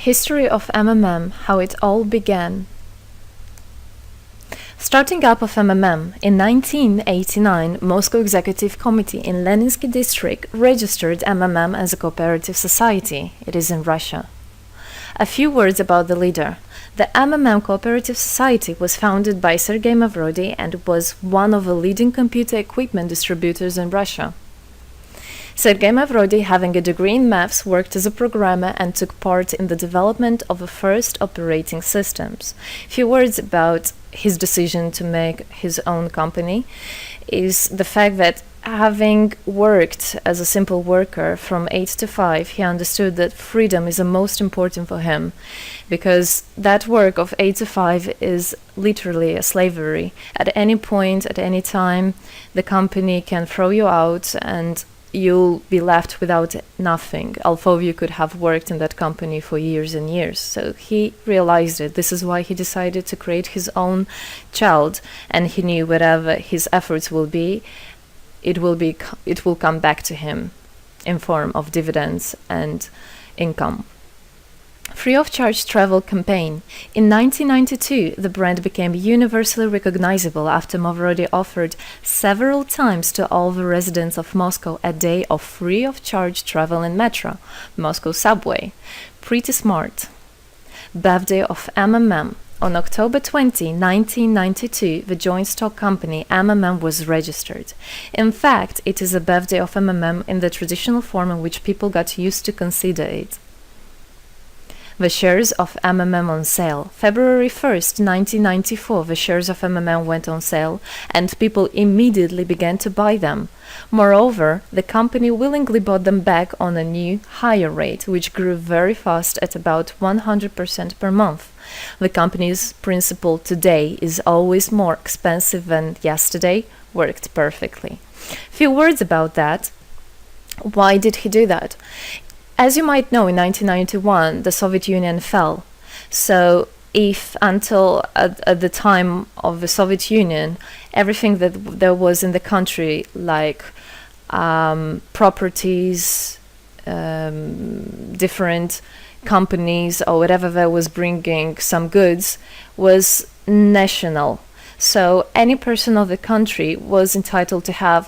History of MMM, how it all began. Starting up of MMM, in 1989, Moscow Executive Committee in Leninsky District registered MMM as a cooperative society. It is in Russia. A few words about the leader. The MMM Cooperative Society was founded by Sergei Mavrodi and was one of the leading computer equipment distributors in Russia. Sergei Mavrodi, having a degree in maths, worked as a programmer and took part in the development of the first operating systems. Few words about his decision to make his own company is the fact that having worked as a simple worker from 8 to 5, he understood that freedom is the most important for him, because that work of 8 to 5 is literally a slavery. At any point, at any time, the company can throw you out and you'll be left without nothing, although you could have worked in that company for years and years. So he realized it. This is why he decided to create his own child, and he knew whatever his efforts will be, it will come back to him in form of dividends and income. Free of charge travel campaign. In 1992, the brand became universally recognizable after Mavrodi offered several times to all the residents of Moscow a day of free of charge travel in metro, Moscow subway. Pretty smart. Birthday of MMM. On October 20, 1992, the joint stock company MMM was registered. In fact, it is a birthday of MMM in the traditional form in which people got used to consider it. The shares of MMM on sale. February 1st, 1994, the shares of MMM went on sale, and people immediately began to buy them. Moreover, the company willingly bought them back on a new, higher rate, which grew very fast at about 100% per month. The company's principle today is always more expensive than yesterday worked perfectly. Few words about that. Why did he do that? As you might know, in 1991, the Soviet Union fell. So if until at the time of the Soviet Union, everything that there was in the country, like properties, different companies or whatever that was bringing some goods, was national. So any person of the country was entitled to have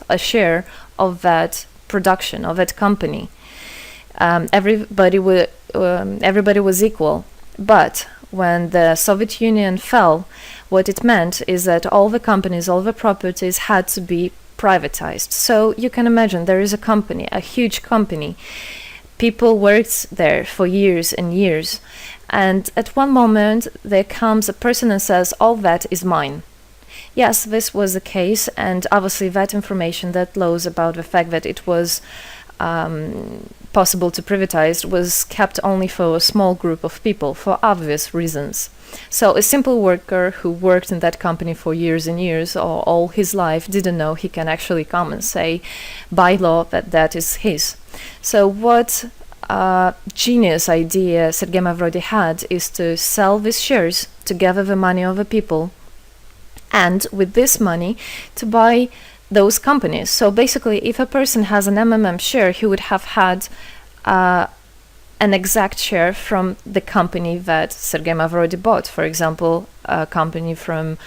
a share of that production, of that company. Everybody was equal. But when the Soviet Union fell, what it meant is that all the companies, all the properties had to be privatized. So you can imagine there is a company, a huge company. People worked there for years and years. And at one moment, there comes a person and says, all that is mine. Yes, this was the case. And obviously that information, that laws about the fact that it was possible to privatize was kept only for a small group of people for obvious reasons. So a simple worker who worked in that company for years and years or all his life didn't know he can actually come and say by law that that is his. So what genius idea Sergei Mavrodi had is to sell these shares to gather the money of the people, and with this money to buy those companies. So basically, if a person has an MMM share, he would have had an exact share from the company that Sergei Mavrodi bought. For example, a company from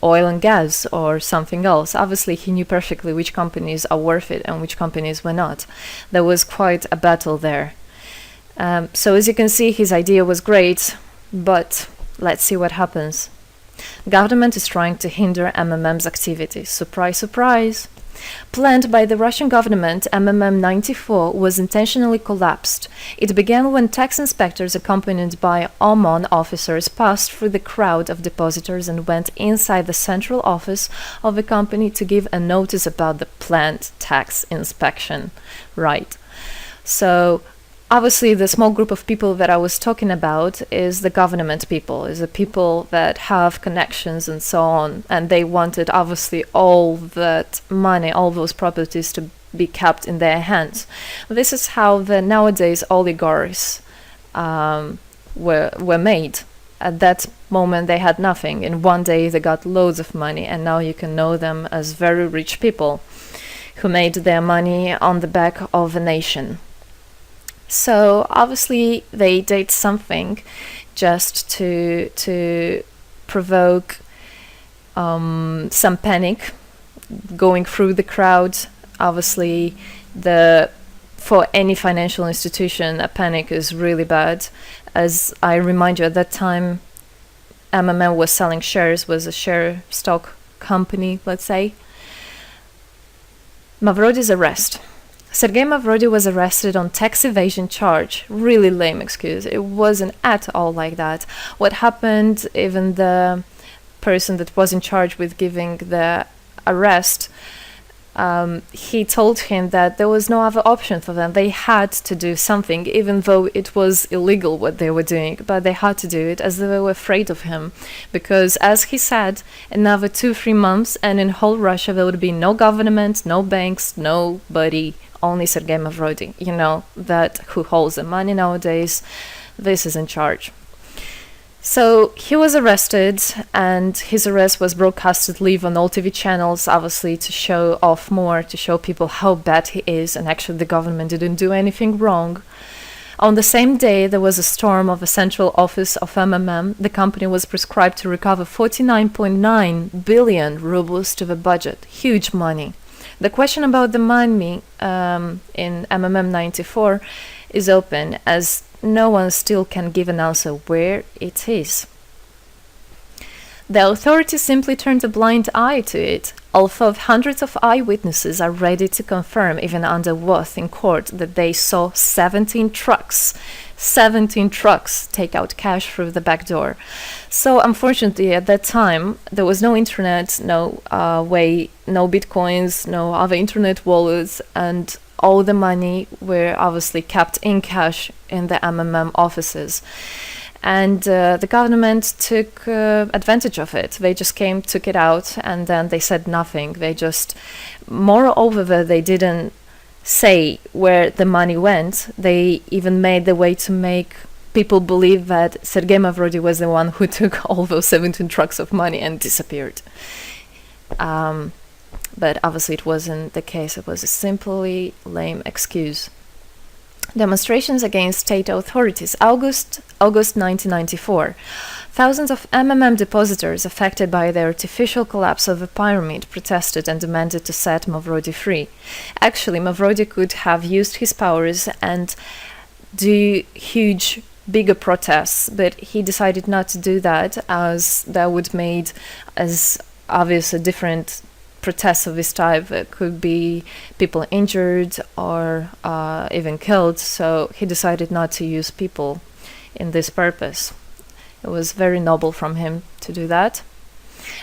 oil and gas or something else. Obviously, he knew perfectly which companies are worth it and which companies were not. There was quite a battle there. So as you can see, his idea was great, but let's see what happens. Government is trying to hinder MMM's activities. Surprise, surprise! Planned by the Russian government, MMM 94 was intentionally collapsed. It began when tax inspectors accompanied by OMON officers passed through the crowd of depositors and went inside the central office of the company to give a notice about the planned tax inspection. Right. So obviously, the small group of people that I was talking about is the government people, is the people that have connections and so on. And they wanted, obviously, all that money, all those properties to be kept in their hands. This is how the nowadays oligarchs were made. At that moment, they had nothing. In one day, they got loads of money. And now you can know them as very rich people who made their money on the back of a nation. So obviously they did something just to provoke some panic going through the crowd. Obviously, for any financial institution, a panic is really bad. As I remind you, at that time, MMM was selling shares, was a share stock company, let's say. Mavrody's arrest. Sergei Mavrody was arrested on tax evasion charge. Really lame excuse. It wasn't at all like that. What happened, even the person that was in charge with giving the arrest, he told him that there was no other option for them. They had to do something, even though it was illegal what they were doing, but they had to do it as they were afraid of him. Because, as he said, another 2-3 months and in whole Russia there would be no government, no banks, nobody, only Sergei Mavrody, that who holds the money nowadays. This is in charge. So he was arrested, and his arrest was broadcasted live on all TV channels, obviously to show off more, to show people how bad he is, and actually the government didn't do anything wrong. On the same day, there was a storm of the central office of MMM. The company was prescribed to recover 49.9 billion rubles to the budget. Huge money. The question about the money in MMM 94 is open, as no one still can give an answer where it is. The authorities simply turned a blind eye to it, although hundreds of eyewitnesses are ready to confirm, even under oath in court, that they saw 17 trucks take out cash through the back door. So unfortunately, at that time, there was no internet, no bitcoins, no other internet wallets, and all the money were obviously kept in cash in the MMM offices. And the government took advantage of it. They just came, took it out, and then they said nothing. Moreover, they didn't say where the money went. They even made the way to make people believe that Sergei Mavrody was the one who took all those 17 trucks of money and disappeared. But obviously it wasn't the case. It was a simply lame excuse. Demonstrations against state authorities. August 1994. Thousands of MMM depositors affected by the artificial collapse of the pyramid protested and demanded to set Mavrody free. Actually, Mavrody could have used his powers and do huge, bigger protests, but he decided not to do that, as that would made as obvious a different protests of this type. It could be people injured or even killed, so he decided not to use people in this purpose. It was very noble from him to do that.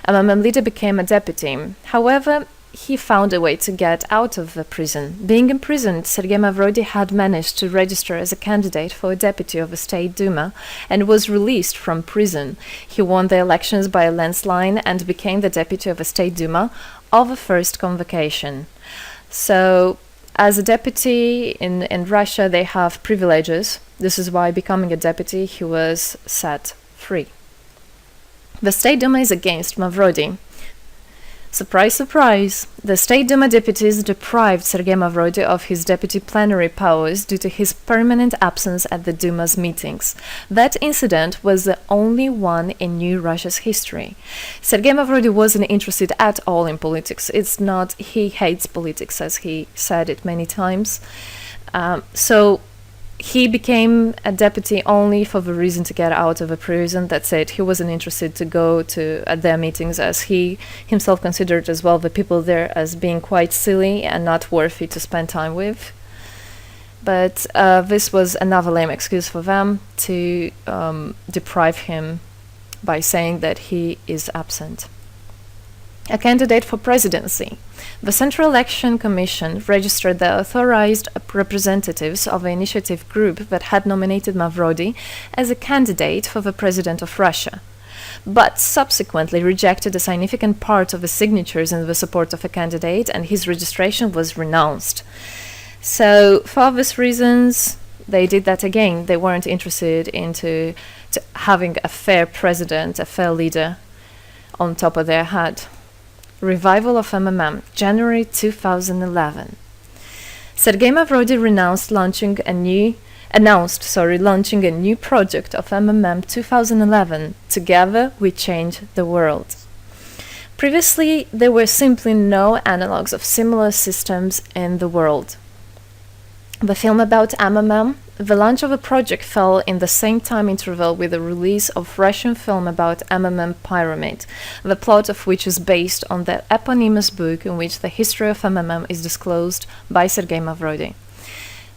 MMM leader became a deputy. However, he found a way to get out of the prison. Being imprisoned, Sergei Mavrody had managed to register as a candidate for a deputy of the State Duma and was released from prison. He won the elections by a landslide and became the deputy of the State Duma of the first convocation. So, as a deputy in Russia, they have privileges. This is why, becoming a deputy, he was set free. The State Duma is against Mavrody. Surprise, surprise! The State Duma deputies deprived Sergei Mavrody of his deputy plenary powers due to his permanent absence at the Duma's meetings. That incident was the only one in New Russia's history. Sergei Mavrody wasn't interested at all in politics. It's not he hates politics, as he said it many times. So he became a deputy only for the reason to get out of a prison. That's it. He wasn't interested to go to at their meetings, as he himself considered as well the people there as being quite silly and not worthy to spend time with. But this was another lame excuse for them to deprive him by saying that he is absent. A candidate for presidency. The Central Election Commission registered the authorized representatives of the initiative group that had nominated Mavrody as a candidate for the president of Russia, but subsequently rejected a significant part of the signatures in the support of a candidate, and his registration was renounced. So, for obvious reasons, they did that again. They weren't interested into having a fair president, a fair leader on top of their head. Revival of MMM, January 2011. Sergei Mavrody renounced launching launching a new project of MMM 2011. Together we change the world. Previously, there were simply no analogues of similar systems in the world. The film about MMM, the launch of a project fell in the same time interval with the release of Russian film about MMM Pyramid, the plot of which is based on the eponymous book in which the history of MMM is disclosed by Sergei Mavrodi.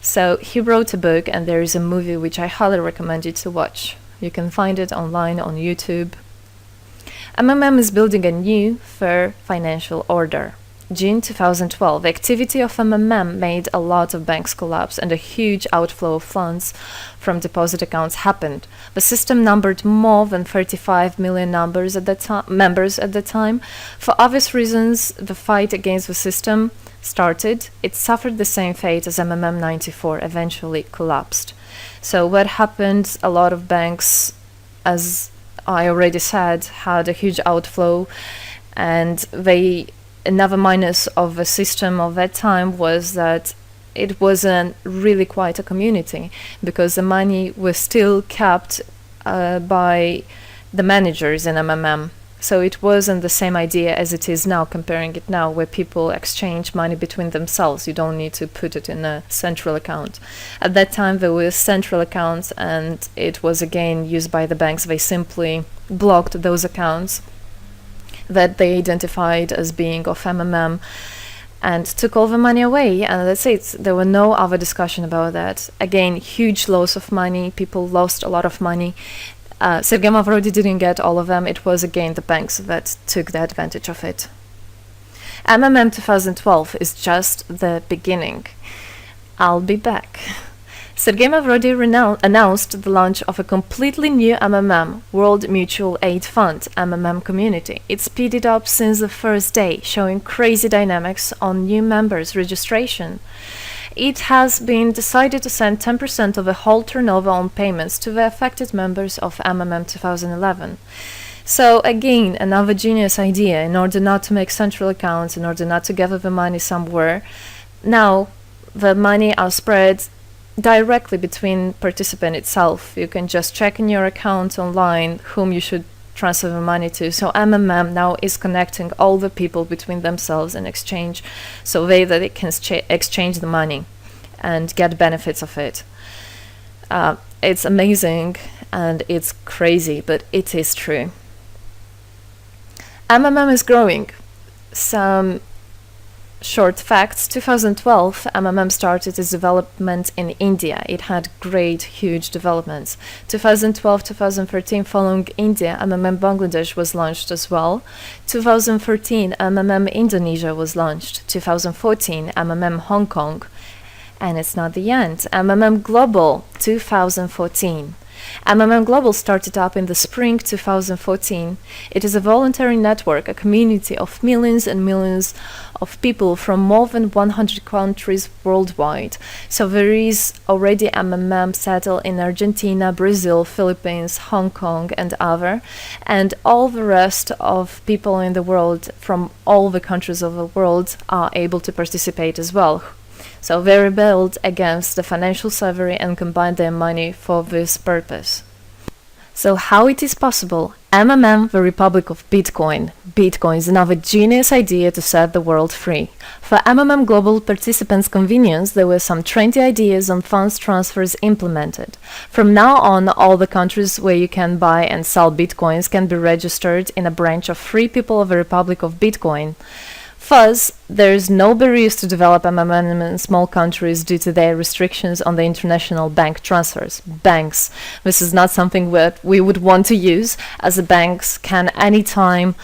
So he wrote a book, and there is a movie which I highly recommend you to watch. You can find it online on YouTube. MMM is building a new, fair financial order. June 2012, the activity of MMM made a lot of banks collapse and a huge outflow of funds from deposit accounts happened. The system numbered more than 35 million members at the time. For obvious reasons, the fight against the system started. It suffered the same fate as MMM 94, eventually collapsed. So what happened? A lot of banks, as I already said, had a huge outflow, and another minus of the system of that time was that it wasn't really quite a community, because the money was still kept by the managers in MMM. So it wasn't the same idea as it is now, comparing it now, where people exchange money between themselves. You don't need to put it in a central account. At that time, there were central accounts, and it was again used by the banks. They simply blocked those accounts that they identified as being of MMM and took all the money away, and that's it. There were no other discussion about that. Again, huge loss of money. People lost a lot of money. Sergei Mavrodi didn't get all of them. It was again the banks that took the advantage of it. MMM 2012 is just the beginning. I'll be back. Sergei Mavrodi announced the launch of a completely new MMM, World Mutual Aid Fund, MMM community. It speeded up since the first day, showing crazy dynamics on new members' registration. It has been decided to send 10% of the whole turnover on payments to the affected members of MMM 2011. So again, another genius idea. In order not to make central accounts, in order not to gather the money somewhere, now the money are spread directly between participant itself. You can just check in your account online whom you should transfer the money to. So MMM now is connecting all the people between themselves in exchange, so that they can exchange the money and get benefits of it. It's amazing and it's crazy, but it is true. MMM is growing. Some short facts. 2012, MMM started its development in India. It had great, huge developments. 2012-2013, following India, MMM Bangladesh was launched as well. 2013, MMM Indonesia was launched. 2014, MMM Hong Kong. And it's not the end. MMM Global, 2014. MMM Global started up in the spring 2014. It is a voluntary network, a community of millions and millions of people from more than 100 countries worldwide. So there is already MMM settled in Argentina, Brazil, Philippines, Hong Kong, and other, and all the rest of people in the world from all the countries of the world are able to participate as well. So they rebelled against the financial slavery and combined their money for this purpose. So how it is possible? MMM, the Republic of Bitcoin. Bitcoin is another genius idea to set the world free. For MMM Global participants' convenience, there were some 20 ideas on funds transfers implemented. From now on, all the countries where you can buy and sell Bitcoins can be registered in a branch of Free People of the Republic of Bitcoin. Thus, there is no barriers to develop MMM in small countries due to their restrictions on the international bank transfers. Banks. This is not something that we would want to use, as the banks can anytime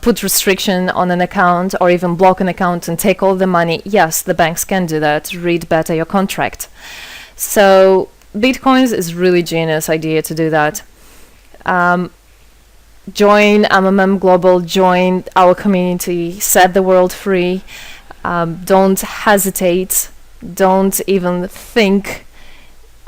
put restriction on an account or even block an account and take all the money. Yes, the banks can do that. Read better your contract. So, Bitcoins is really genius idea to do that. Join MMM Global, join our community, set the world free. Don't hesitate, don't even think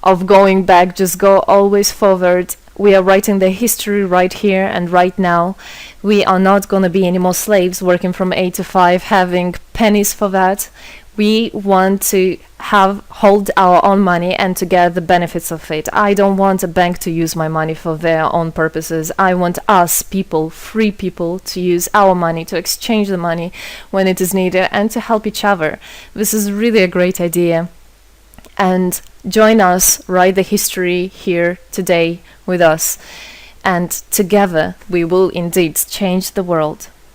of going back, just go always forward. We are writing the history right here and right now. We are not going to be any more slaves working from 8 to 5, having pennies for that. We want to hold our own money and to get the benefits of it. I don't want a bank to use my money for their own purposes. I want us people, free people, to use our money, to exchange the money when it is needed, and to help each other. This is really a great idea. And join us, write the history here today with us, and together we will indeed change the world.